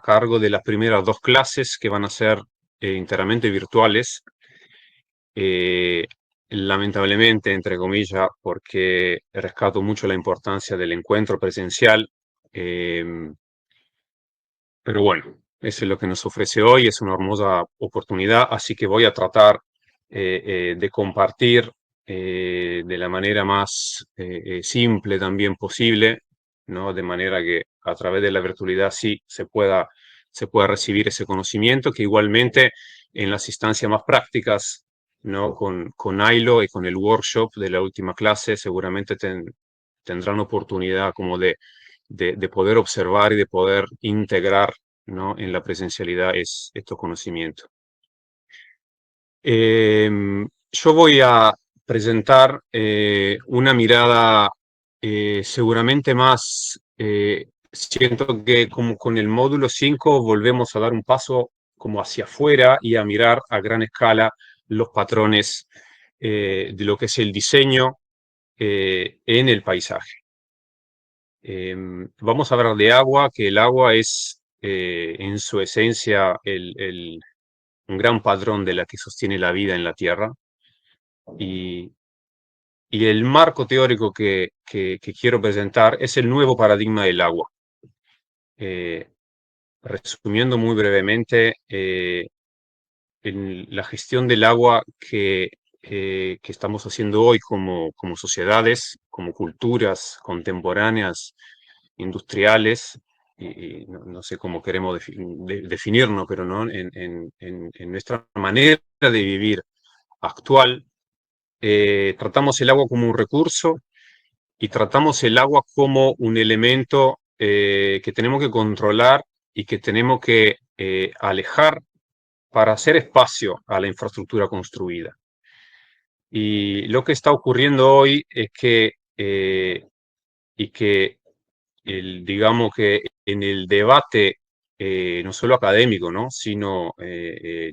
cargo de las primeras 2 clases que van a ser enteramente virtuales. Lamentablemente, entre comillas, porque rescato mucho la importancia del encuentro presencial. Pero bueno, eso es lo que nos ofrece hoy, es una hermosa oportunidad, así que voy a tratar de compartir de la manera más simple también posible, ¿no? De manera que a través de la virtualidad sí se pueda recibir ese conocimiento, que igualmente en las instancias más prácticas, ¿no? Con Ailo y con el workshop de la última clase seguramente tendrán oportunidad como de poder observar y de poder integrar, ¿no? En la presencialidad estos conocimientos. Yo voy a presentar una mirada seguramente más, siento que como con el módulo 5 volvemos a dar un paso como hacia afuera y a mirar a gran escala los patrones de lo que es el diseño en el paisaje. Vamos a hablar de agua, que el agua es en su esencia un gran patrón de la que sostiene la vida en la Tierra. Y, y el marco teórico que quiero presentar es el nuevo paradigma del agua. Resumiendo muy brevemente, en la gestión del agua que estamos haciendo hoy como sociedades, como culturas contemporáneas, industriales, y no sé cómo queremos definirnos, pero ¿no? En nuestra manera de vivir actual, tratamos el agua como un recurso y tratamos el agua como un elemento que tenemos que controlar y que tenemos que alejar para hacer espacio a la infraestructura construida. Y lo que está ocurriendo hoy es que, digamos que en el debate, no solo académico, ¿no? Sino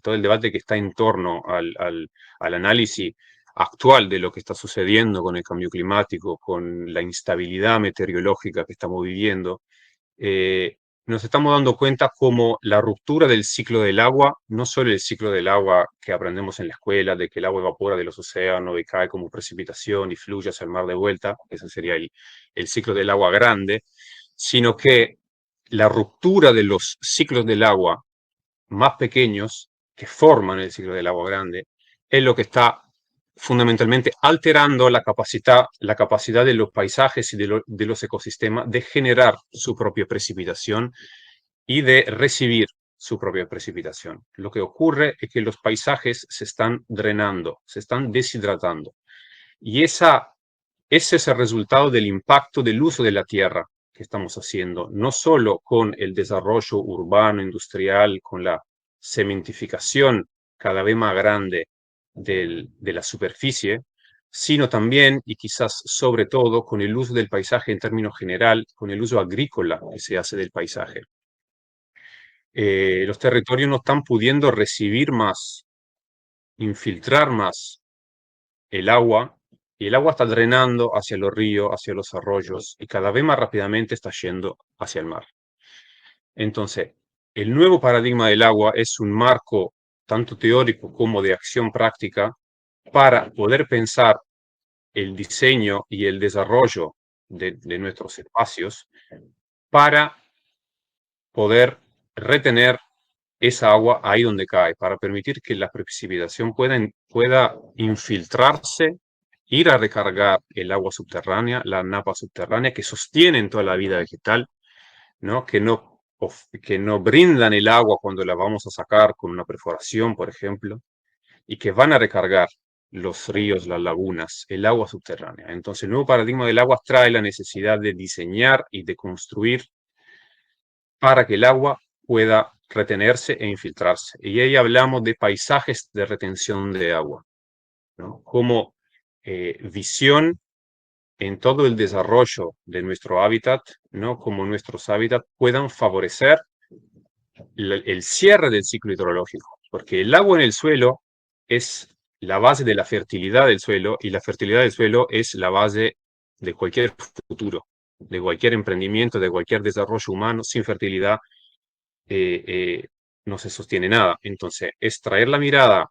todo el debate que está en torno al análisis actual de lo que está sucediendo con el cambio climático, con la instabilidad meteorológica que estamos viviendo, nos estamos dando cuenta cómo la ruptura del ciclo del agua, no solo el ciclo del agua que aprendemos en la escuela, de que el agua evapora de los océanos y cae como precipitación y fluye hacia el mar de vuelta, ese sería el ciclo del agua grande, sino que la ruptura de los ciclos del agua más pequeños que forman el ciclo del agua grande es lo que está fundamentalmente alterando la capacidad de los paisajes y de los ecosistemas de generar su propia precipitación y de recibir su propia precipitación. Lo que ocurre es que los paisajes se están drenando, se están deshidratando. Y ese es el resultado del impacto del uso de la tierra que estamos haciendo, no solo con el desarrollo urbano, industrial, con la cementificación cada vez más grande de la superficie, sino también, y quizás sobre todo, con el uso del paisaje en términos general, con el uso agrícola que se hace del paisaje. Los territorios no están pudiendo recibir más, infiltrar más el agua, y el agua está drenando hacia los ríos, hacia los arroyos, y cada vez más rápidamente está yendo hacia el mar. Entonces, el nuevo paradigma del agua es un marco tanto teórico como de acción práctica para poder pensar el diseño y el desarrollo de nuestros espacios para poder retener esa agua ahí donde cae, para permitir que la precipitación pueda infiltrarse, ir a recargar el agua subterránea, la napa subterránea, que sostienen toda la vida vegetal, ¿no? Que no brindan el agua cuando la vamos a sacar con una perforación, por ejemplo, y que van a recargar los ríos, las lagunas, el agua subterránea. Entonces, el nuevo paradigma del agua trae la necesidad de diseñar y de construir para que el agua pueda retenerse e infiltrarse. Y ahí hablamos de paisajes de retención de agua, ¿no? Como visión en todo el desarrollo de nuestro hábitat, ¿no? Como nuestros hábitats puedan favorecer el cierre del ciclo hidrológico, porque el agua en el suelo es la base de la fertilidad del suelo y la fertilidad del suelo es la base de cualquier futuro, de cualquier emprendimiento, de cualquier desarrollo humano. Sin fertilidad no se sostiene nada. Entonces, es traer la mirada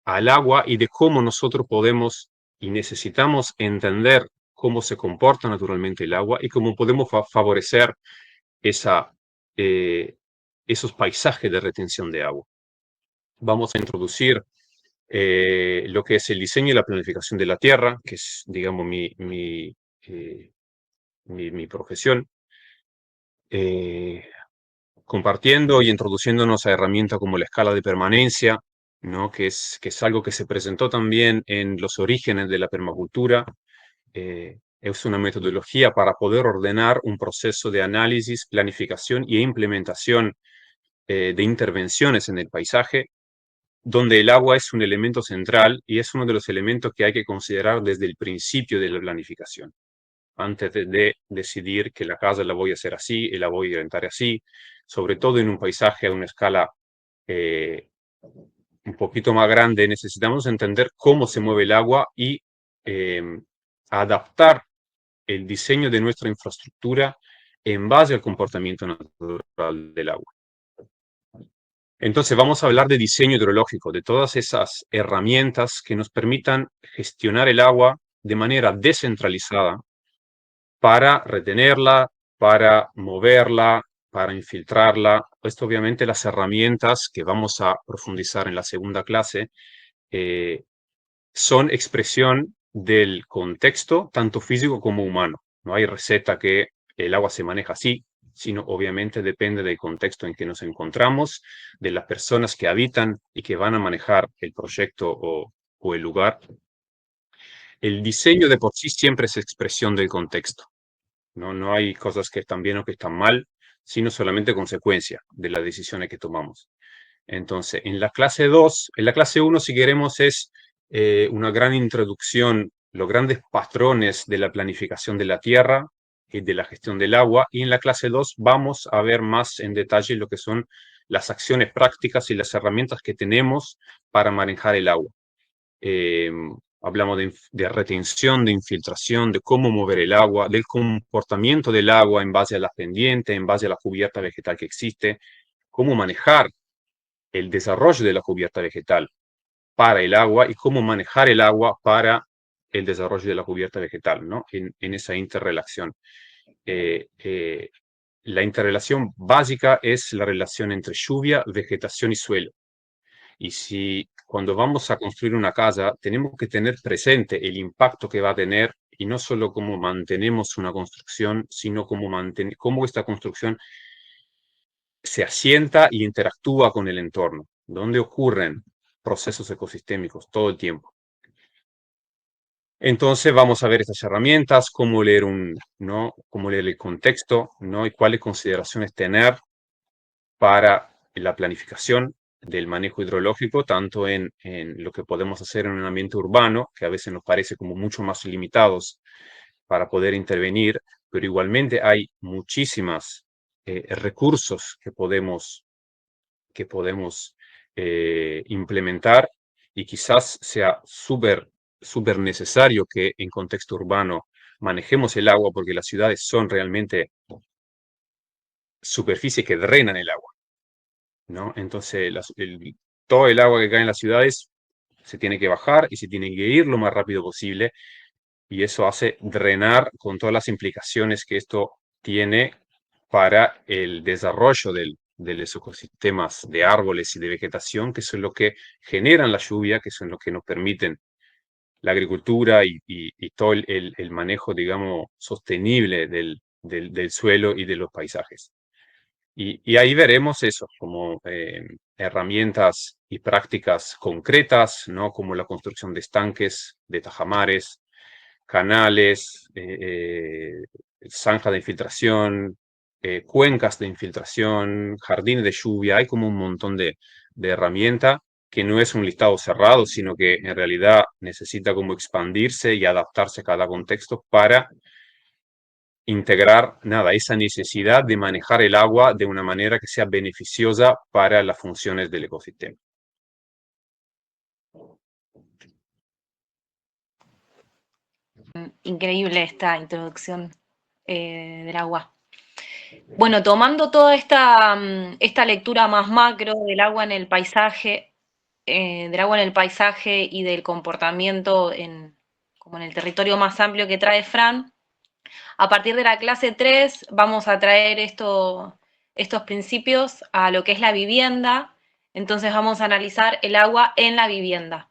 al agua y de cómo nosotros podemos y necesitamos entender cómo se comporta naturalmente el agua y cómo podemos favorecer esa, eh, esos paisajes de retención de agua. Vamos a introducir lo que es el diseño y la planificación de la tierra, que es, digamos, mi profesión, compartiendo y introduciéndonos a herramientas como la escala de permanencia, ¿no? Que es algo que se presentó también en los orígenes de la permacultura. Es una metodología para poder ordenar un proceso de análisis, planificación e implementación de intervenciones en el paisaje, donde el agua es un elemento central y es uno de los elementos que hay que considerar desde el principio de la planificación, antes de decidir que la casa la voy a hacer así y la voy a orientar así, sobre todo en un paisaje a una escala eh, un poquito más grande. Necesitamos entender cómo se mueve el agua y eh, adaptar el diseño de nuestra infraestructura en base al comportamiento natural del agua. Entonces vamos a hablar de diseño hidrológico, de todas esas herramientas que nos permitan gestionar el agua de manera descentralizada para retenerla, para moverla, para infiltrarla. Esto obviamente las herramientas que vamos a profundizar en la segunda clase eh, son expresión del contexto, tanto físico como humano. No hay receta que el agua se maneja así, sino obviamente depende del contexto en que nos encontramos, de las personas que habitan y que van a manejar el proyecto o el lugar. El diseño de por sí siempre es expresión del contexto. No hay cosas que están bien o que están mal, sino solamente consecuencia de las decisiones que tomamos. Entonces, en la clase 2, en la clase 1, si queremos, es una gran introducción, los grandes patrones de la planificación de la tierra y de la gestión del agua. Y en la clase 2 vamos a ver más en detalle lo que son las acciones prácticas y las herramientas que tenemos para manejar el agua. Eh, Hablamos de retención, de infiltración, de cómo mover el agua, del comportamiento del agua en base a las pendientes, en base a la cubierta vegetal que existe, cómo manejar el desarrollo de la cubierta vegetal para el agua y cómo manejar el agua para el desarrollo de la cubierta vegetal, ¿no? En esa interrelación. Eh, eh, la interrelación básica es la relación entre lluvia, vegetación y suelo. Y si cuando vamos a construir una casa tenemos que tener presente el impacto que va a tener y no solo cómo mantenemos una construcción, sino cómo esta construcción se asienta y interactúa con el entorno, donde ocurren procesos ecosistémicos todo el tiempo. Entonces vamos a ver estas herramientas, cómo leer ¿no? Cómo leer el contexto, ¿no? Y cuáles consideraciones tener para la planificación del manejo hidrológico, tanto en lo que podemos hacer en un ambiente urbano, que a veces nos parece como mucho más limitados para poder intervenir, pero igualmente hay muchísimos recursos que podemos implementar y quizás sea súper necesario que en contexto urbano manejemos el agua porque las ciudades son realmente superficies que drenan el agua, ¿no? Entonces, todo el agua que cae en las ciudades se tiene que bajar y se tiene que ir lo más rápido posible y eso hace drenar con todas las implicaciones que esto tiene para el desarrollo de los ecosistemas de árboles y de vegetación, que son los que generan la lluvia, que son los que nos permiten la agricultura y todo el manejo, digamos, sostenible del suelo y de los paisajes. Y ahí veremos eso, como herramientas y prácticas concretas, ¿no? Como la construcción de estanques, de tajamares, canales, zanjas de infiltración, cuencas de infiltración, jardines de lluvia. Hay como un montón de herramientas que no es un listado cerrado, sino que en realidad necesita como expandirse y adaptarse a cada contexto para integrar, nada, esa necesidad de manejar el agua de una manera que sea beneficiosa para las funciones del ecosistema. Increíble esta introducción del agua. Bueno, tomando toda esta lectura más macro del agua en el paisaje, del agua en el paisaje y del comportamiento como en el territorio más amplio que trae Fran, a partir de la clase 3 vamos a traer estos principios a lo que es la vivienda. Entonces vamos a analizar el agua en la vivienda.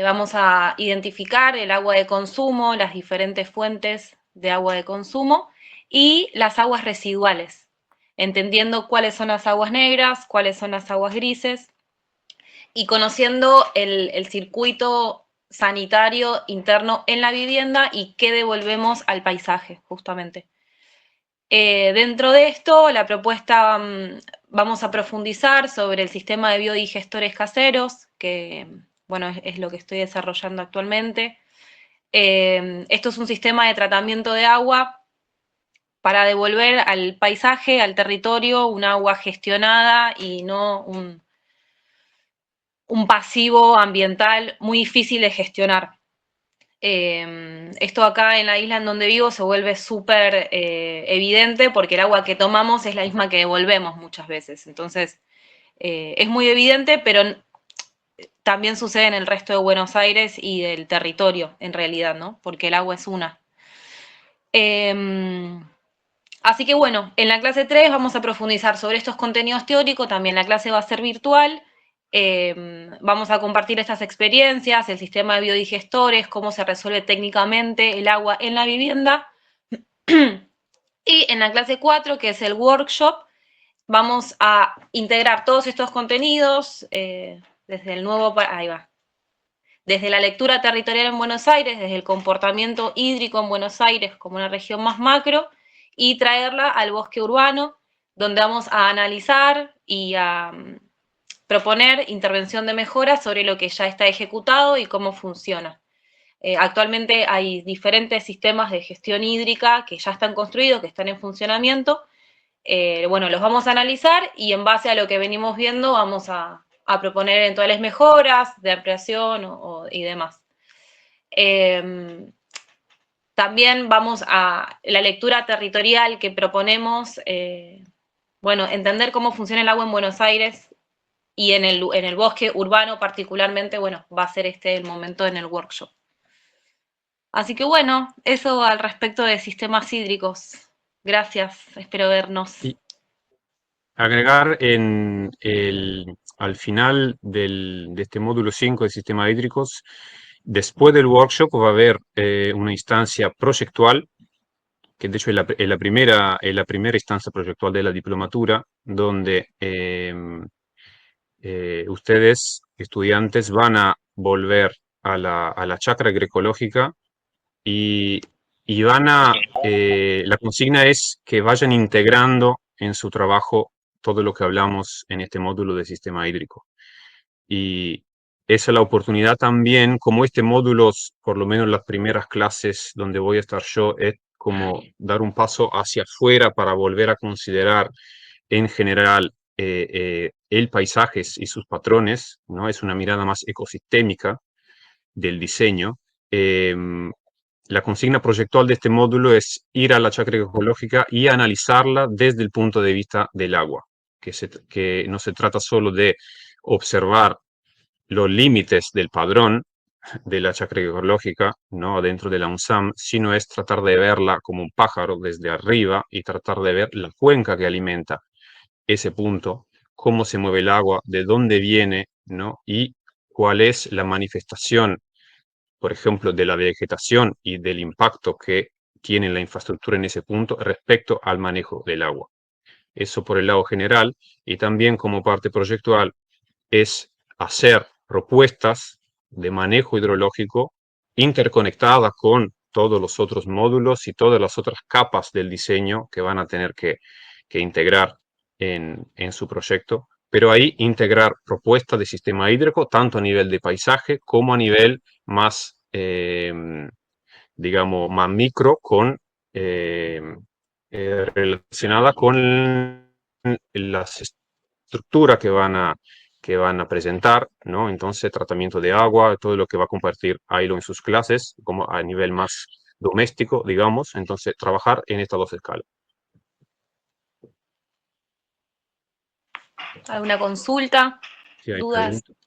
Vamos a identificar el agua de consumo, las diferentes fuentes de agua de consumo y las aguas residuales, entendiendo cuáles son las aguas negras, cuáles son las aguas grises y conociendo el circuito sanitario interno en la vivienda y qué devolvemos al paisaje, justamente. Dentro de esto, la propuesta, vamos a profundizar sobre el sistema de biodigestores caseros, que bueno, es lo que estoy desarrollando actualmente. Esto es un sistema de tratamiento de agua para devolver al paisaje, al territorio, un agua gestionada y no un pasivo ambiental muy difícil de gestionar. Esto acá en la isla en donde vivo se vuelve súper evidente porque el agua que tomamos es la misma que devolvemos muchas veces. Entonces, es muy evidente, pero también sucede en el resto de Buenos Aires y del territorio, en realidad, ¿no? Porque el agua es una. Así que bueno, en la clase 3 vamos a profundizar sobre estos contenidos teóricos, también la clase va a ser virtual, vamos a compartir estas experiencias, el sistema de biodigestores, cómo se resuelve técnicamente el agua en la vivienda. Y en la clase 4, que es el workshop, vamos a integrar todos estos contenidos desde el nuevo, ahí va, desde la lectura territorial en Buenos Aires, desde el comportamiento hídrico en Buenos Aires como una región más macro, y traerla al bosque urbano, donde vamos a analizar y a proponer intervención de mejora sobre lo que ya está ejecutado y cómo funciona. Actualmente hay diferentes sistemas de gestión hídrica que ya están construidos, que están en funcionamiento. Bueno, los vamos a analizar y en base a lo que venimos viendo vamos a proponer eventuales mejoras de ampliación y demás. También vamos a la lectura territorial que proponemos, bueno, entender cómo funciona el agua en Buenos Aires y en el bosque urbano particularmente, bueno, va a ser este el momento en el workshop. Así que bueno, eso al respecto de sistemas hídricos. Gracias, espero vernos. Y agregar al final de este módulo 5 de sistemas hídricos, después del workshop va a haber una instancia proyectual, que de hecho es la primera instancia proyectual de la diplomatura, donde ustedes, estudiantes, van a volver a la chacra agroecológica y, la consigna es que vayan integrando en su trabajo todo lo que hablamos en este módulo de sistema hídrico. Y esa es la oportunidad también, como este módulo, por lo menos las primeras clases donde voy a estar yo, es como dar un paso hacia afuera para volver a considerar en general el paisaje y sus patrones, ¿no? Es una mirada más ecosistémica del diseño. La consigna proyectual de este módulo es ir a la chacra ecológica y analizarla desde el punto de vista del agua, que no se trata solo de observar los límites del padrón de la chacra ecológica, ¿no? Dentro de la UNSAM, sino es tratar de verla como un pájaro desde arriba y tratar de ver la cuenca que alimenta ese punto, cómo se mueve el agua, de dónde viene, ¿no? Y cuál es la manifestación, por ejemplo, de la vegetación y del impacto que tiene la infraestructura en ese punto respecto al manejo del agua. Eso por el lado general, y también como parte proyectual es hacer propuestas de manejo hidrológico interconectadas con todos los otros módulos y todas las otras capas del diseño que van a tener que integrar en su proyecto, pero ahí integrar propuestas de sistema hídrico tanto a nivel de paisaje como a nivel más, digamos, más micro, relacionada con las estructuras que van a presentar, ¿no? Entonces, tratamiento de agua, todo lo que va a compartir Ailo en sus clases, como a nivel más doméstico, digamos. Entonces, trabajar en estas dos escalas. ¿Alguna consulta? Si hay ¿Dudas? preguntas.